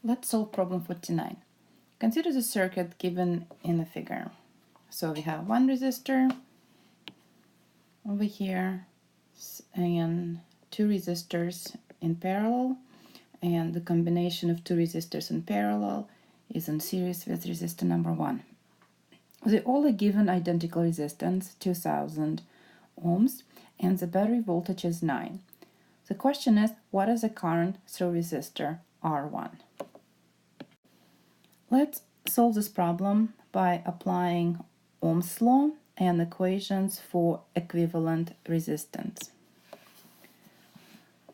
Let's solve problem 49. Consider the circuit given in the figure. So we have one resistor over here and two resistors in parallel, and the combination of two resistors in parallel is in series with resistor number 1. They all are given identical resistance, 2000 ohms, and the battery voltage is 9. The question is, what is the current through resistor R1? Let's solve this problem by applying Ohm's law and equations for equivalent resistance.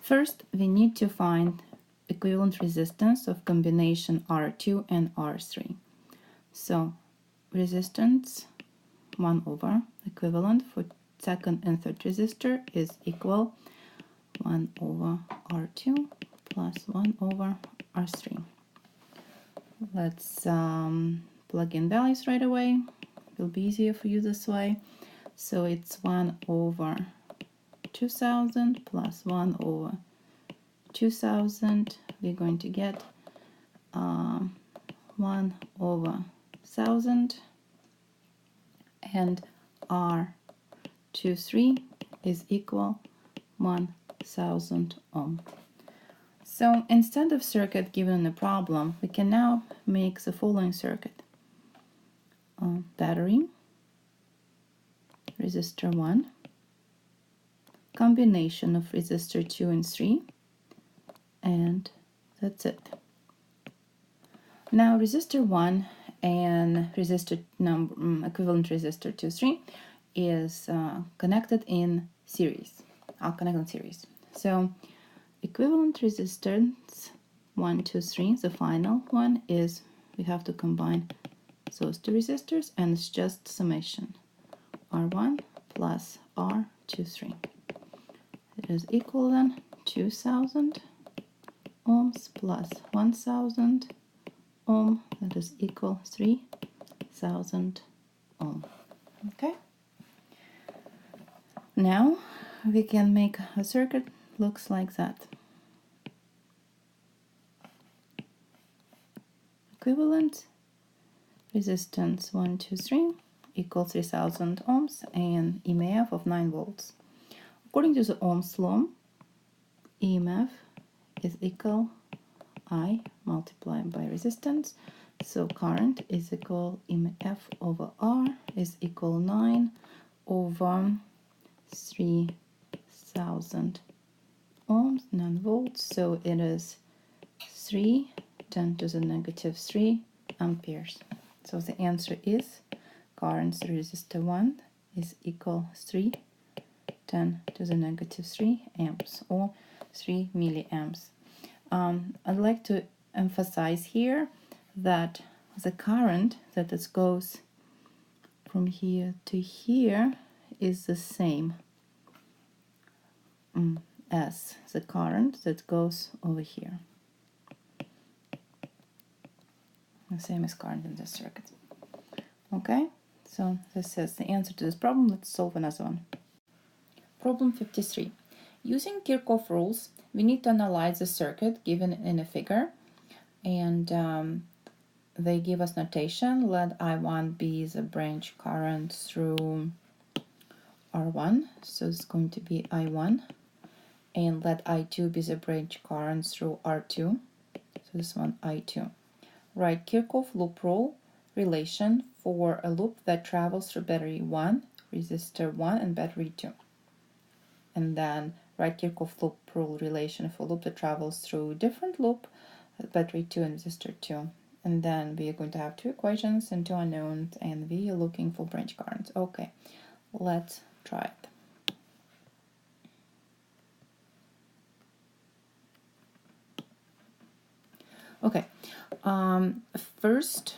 First, we need to find equivalent resistance of combination R2 and R3. So, resistance 1 over equivalent for second and third resistor is equal 1 over R2 plus 1 over R3. Let's plug in values right away. It will be easier for you this way. So it's 1 over 2000 plus 1 over 2000. We're going to get 1 over 1000, and R23 is equal 1000 ohm. So instead of circuit given in the problem, we can now make the following circuit. Battery, resistor 1, combination of resistor 2 and 3, and that's it. Now resistor 1 and resistor equivalent resistor 2, 3 is connected in series. I'll connect in series. So equivalent resistance 1, 2, 3, the final one is we have to combine those two resistors, and it's just summation R1 plus R23. It is equal then 2000 ohms plus 1000 ohm, that is equal 3000 ohm. Okay, now we can make a circuit looks like that. Equivalent resistance 1, 2, 3 equals 3000 ohms and EMF of 9 volts. According to the Ohm's law, EMF is equal I multiplied by resistance. So current is equal EMF over R is equal 9 over 3000 ohms, 9 volts. So it is 3 10 to the negative 3 amperes. So the answer is current through resistor 1 is equal 3 10 to the negative 3 amps, or 3 milliamps. I'd like to emphasize here that the current that it goes from here to here is the same as the current that goes over here. The same as current in this circuit. Okay, so this is the answer to this problem. Let's solve another one. Problem 53. Using Kirchhoff rules, we need to analyze the circuit given in a figure, and they give us notation. Let I1 be the branch current through R1, so it's going to be I1, and let I2 be the branch current through R2, so this one I2. Write Kirchhoff loop rule relation for a loop that travels through battery 1, resistor 1, and battery 2. And then write Kirchhoff loop rule relation for a loop that travels through different loop, battery 2 and resistor 2. And then we are going to have two equations and two unknowns, and we are looking for branch currents. Okay, let's try it. Okay, first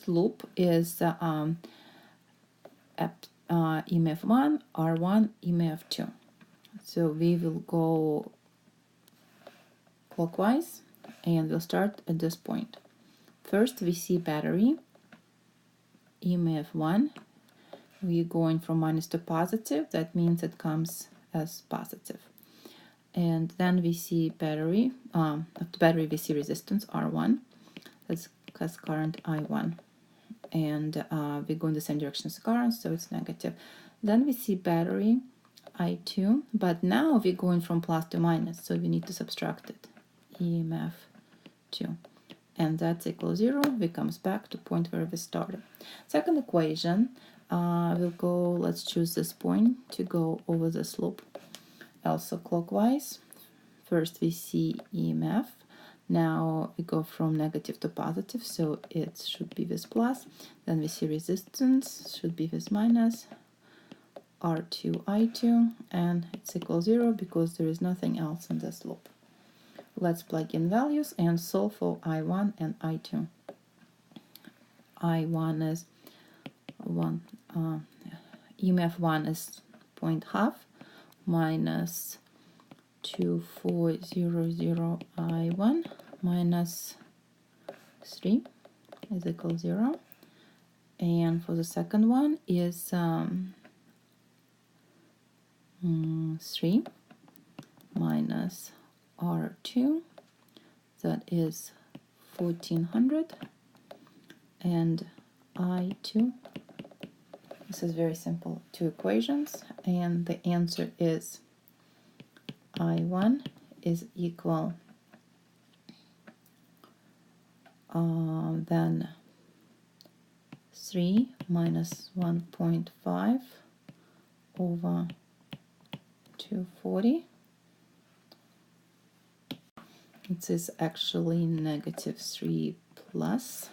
loop is EMF 1, R1, EMF 2. So we will go clockwise and we'll start at this point. First we see battery, EMF 1. We're going from minus to positive, that means it comes as positive. and then we see battery. After battery, we see resistance R1. That's has current I1, and we go in the same direction as the current, so it's negative. Then we see battery I2, but now we're going from plus to minus, so we need to subtract it. EMF 2. And that's equal 0. We comes back to point where we started. Second equation, we'll go, let's choose this point to go over this loop. Also clockwise. First we see EMF. Now we go from negative to positive, so it should be with plus. Then we see resistance, should be with minus. R2, I2, and it's equal 0 because there is nothing else in this loop. Let's plug in values and solve for I1 and I2. I1 is 1, EMF 1 is 0.5 minus 2400 I1 minus 3 is equal 0. And for the second one is 3 minus R2, that is 1400, and I2. This is very simple, two equations, and the answer is I1 is equal then 3 minus 1.5 over 240. It is actually negative 3 plus,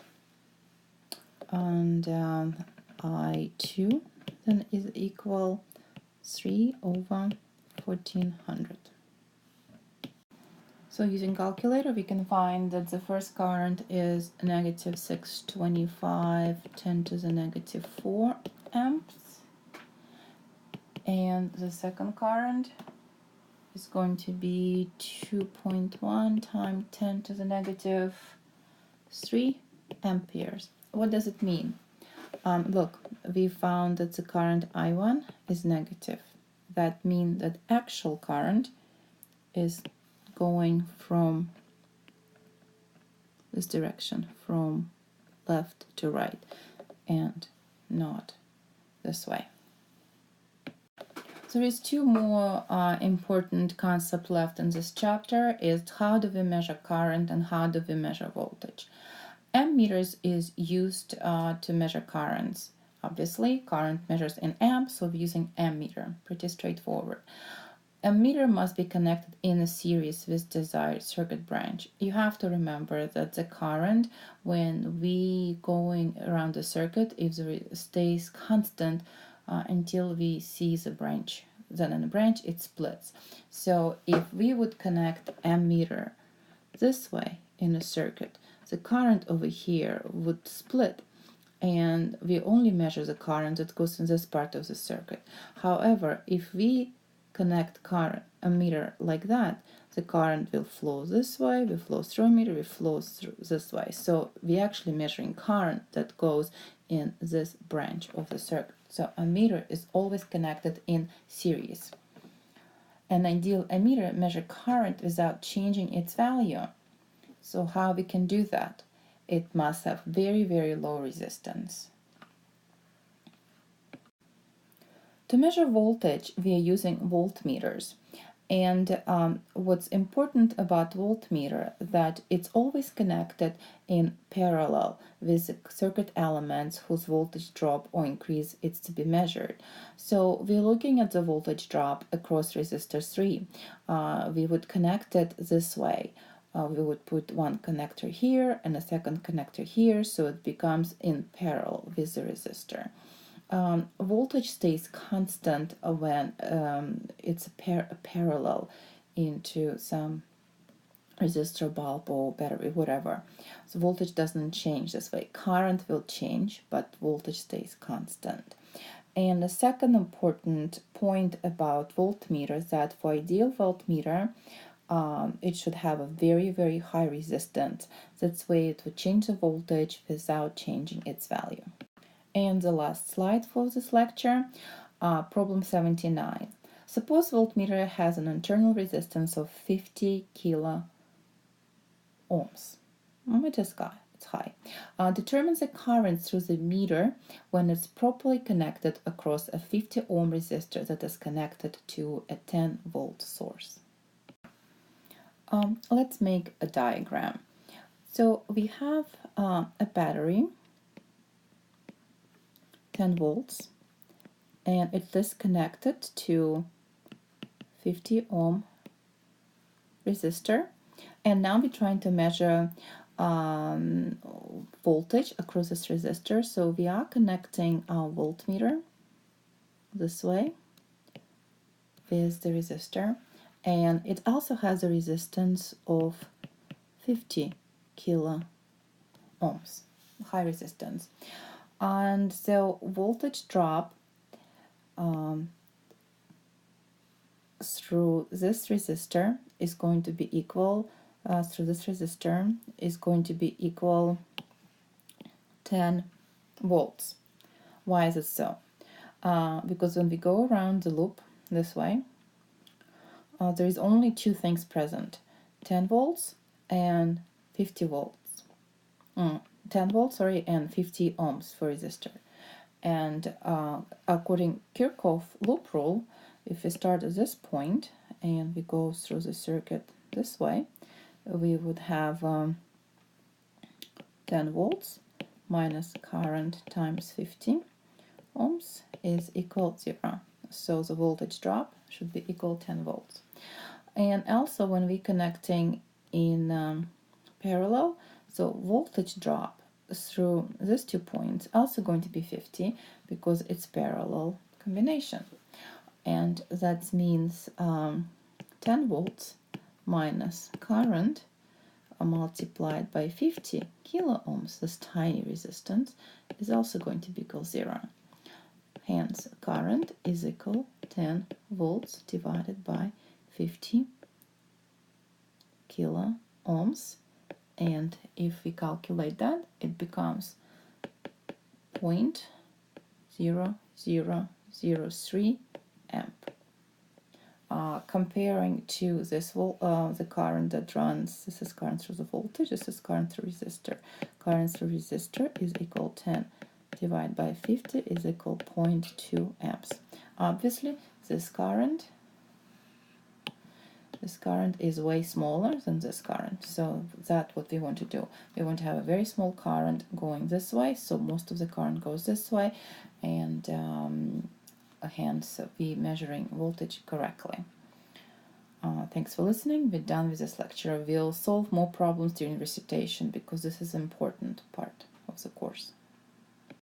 and I2 then is equal 3 over 1400. So using calculator, we can find that the first current is negative 625 10 to the negative 4 amps, and the second current is going to be 2.1 times 10 to the negative 3 amperes. What does it mean? Look, we found that the current I1 is negative. That means that actual current is going from this direction, from left to right, and not this way. So there is two more important concepts left in this chapter, is how do we measure current and how do we measure voltage. Ammeters is used to measure currents. Obviously, current measures in amps, so we're using ammeter, pretty straightforward. Ammeter must be connected in a series with desired circuit branch. You have to remember that the current, when we going around the circuit, if it stays constant until we see the branch, then in the branch it splits. So if we would connect ammeter this way in a circuit, the current over here would split, and we only measure the current that goes in this part of the circuit. However, if we connect current ammeter like that, the current will flow this way, will flow through ammeter, will flow through this way. So we're actually measuring current that goes in this branch of the circuit. So ammeter is always connected in series. An ideal ammeter measures current without changing its value. So how we can do that? It must have very, very low resistance. To measure voltage, we are using voltmeters. And what's important about voltmeter, that it's always connected in parallel with the circuit elements whose voltage drop or increase is to be measured. So we're looking at the voltage drop across resistor 3. We would connect it this way. We would put one connector here and a second connector here, so it becomes in parallel with the resistor. Voltage stays constant when it's parallel into some resistor, bulb, or battery, whatever. So voltage doesn't change this way. Current will change, but voltage stays constant. And the second important point about voltmeter is that for ideal voltmeter, it should have a very, very high resistance. That's way it would change the voltage without changing its value. And the last slide for this lecture, problem 79. suppose voltmeter has an internal resistance of 50 kilo ohms. It is high. It's high. Determine the current through the meter when it's properly connected across a 50 ohm resistor that is connected to a 10 volt source. Let's make a diagram. So we have a battery, 10 volts, and it is connected to 50 ohm resistor. And now we're trying to measure voltage across this resistor. So we are connecting our voltmeter this way with the resistor, and it also has a resistance of 50 kilo ohms, high resistance. And so voltage drop through this resistor is going to be equal, 10 volts. Why is it so? Because when we go around the loop this way, there is only two things present, 10 volts and 50 volts. 10 volts, and 50 ohms for resistor. And according Kirchhoff loop rule, if we start at this point and we go through the circuit this way, we would have 10 volts minus current times 50 ohms is equal to 0. So the voltage drop should be equal to 10 volts. And also when we're connecting in parallel, so voltage drop through these 2 points also going to be 50 because it's parallel combination. And that means 10 volts minus current multiplied by 50 kilo ohms, this tiny resistance, is also going to be equal 0. Hence, current is equal 10 volts divided by 50 kilo ohms. And if we calculate that, it becomes 0.0003 amp. Comparing to this, the current that runs, this is current through the voltage, this is current through resistor. Current through resistor is equal 10 divided by 50 is equal 0.2 amps. Obviously, this current is way smaller than this current, so that's what we want to do. We want to have a very small current going this way, so most of the current goes this way, and hence we measuring voltage correctly. Thanks for listening. We're done with this lecture. We'll solve more problems during recitation because this is an important part.